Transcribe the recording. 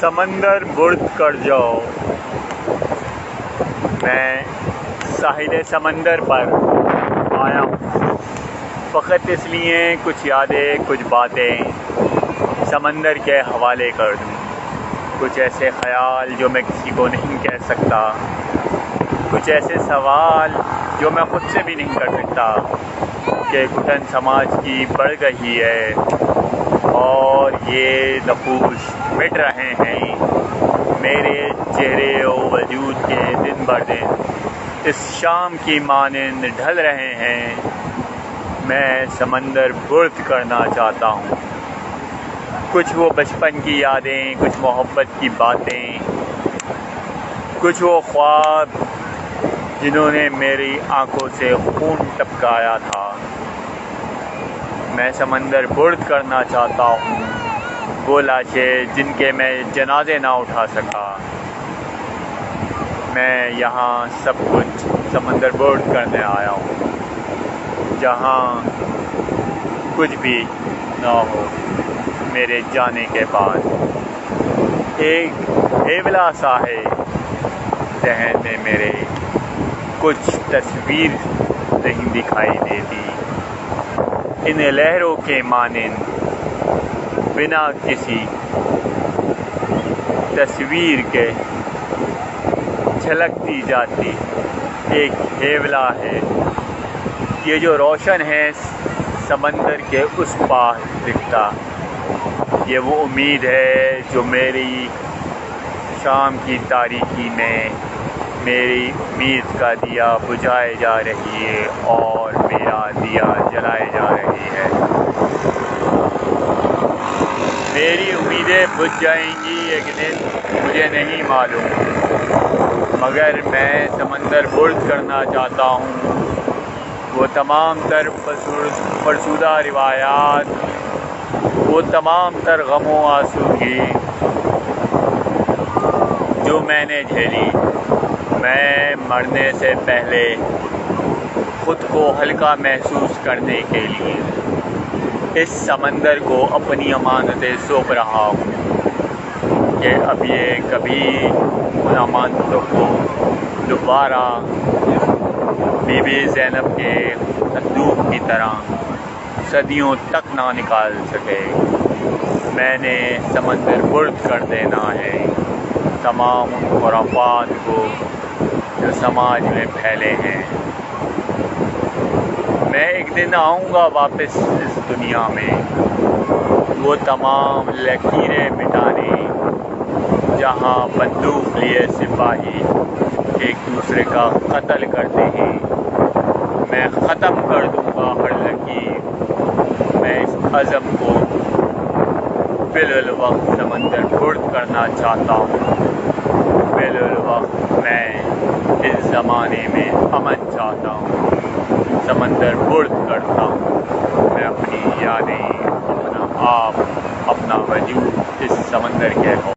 समंदर बुर्द कर जाओ। मैं साहिल समंदर पर आया हूँ फ़कत इसलिए कुछ यादें कुछ बातें समंदर के हवाले कर दूँ। कुछ ऐसे ख़याल जो मैं किसी को नहीं कह सकता, कुछ ऐसे सवाल जो मैं ख़ुद से भी नहीं कर सकता कि घुटन समाज की बढ़ गई है और ये नफूस मिट रहे हैं मेरे चेहरे और वजूद के दिन बर दिन इस शाम की मानिंद ढल रहे हैं। मैं समंदर बुर्द करना चाहता हूँ। कुछ वो बचपन की यादें, कुछ मोहब्बत की बातें, कुछ वो ख्वाब जिन्होंने मेरी आंखों से खून टपकाया था। मैं समंदर बुर्द करना चाहता हूँ वो लाशें जिनके मैं जनाजे ना उठा सका। मैं यहाँ सब कुछ समंदर बुर्द करने आया हूँ, जहाँ कुछ भी ना हो मेरे जाने के बाद। एक हेवला सा है जहन में मेरे, कुछ तस्वीर नहीं दिखाई देती। इन लहरों के मानिंद बिना किसी तस्वीर के झलकती जाती एक हेवला है। ये जो रोशन है समंदर के उस पार दिखता, ये वो उम्मीद है जो मेरी शाम की तारीकी में मेरी उम्मीद का दिया बुझाए जा रही है और मेरा दिया जलाए जा रही है। मेरी उम्मीदें बुझ जाएंगी एक दिन, मुझे नहीं मालूम, मगर मैं समंदर बुर्द करना चाहता हूँ। वो तमाम तर फरसुदा रिवायात, वो तमाम तर गमों आंसू जो मैंने झेली। मैं मरने से पहले खुद को हल्का महसूस करने के लिए इस समंदर को अपनी अमानतें सौंप रहा हूँ कि अब ये कभी उन अमानतों को दोबारा बीबी ज़ैनब के संदूक की तरह सदियों तक ना निकाल सके। मैंने समंदर बुर्द कर देना है तमाम उन खुराफात को जो समाज में फैले हैं। मैं एक दिन आऊँगा वापस इस दुनिया में, वो तमाम लकीरें मिटाने जहाँ बंदूक लिए सिपाही एक दूसरे का कत्ल करते हैं। मैं ख़त्म कर दूँगा हर लकीर। मैं इस अज़म को बिल वक्त समंदर बुर्द करना चाहता हूँ। बिल वक्त मैं इस ज़माने में अमन चाहता हूँ। समंदर बुर्द करता हूँ मैं अपनी यादें, अपना आप, अपना वजूद इस समंदर के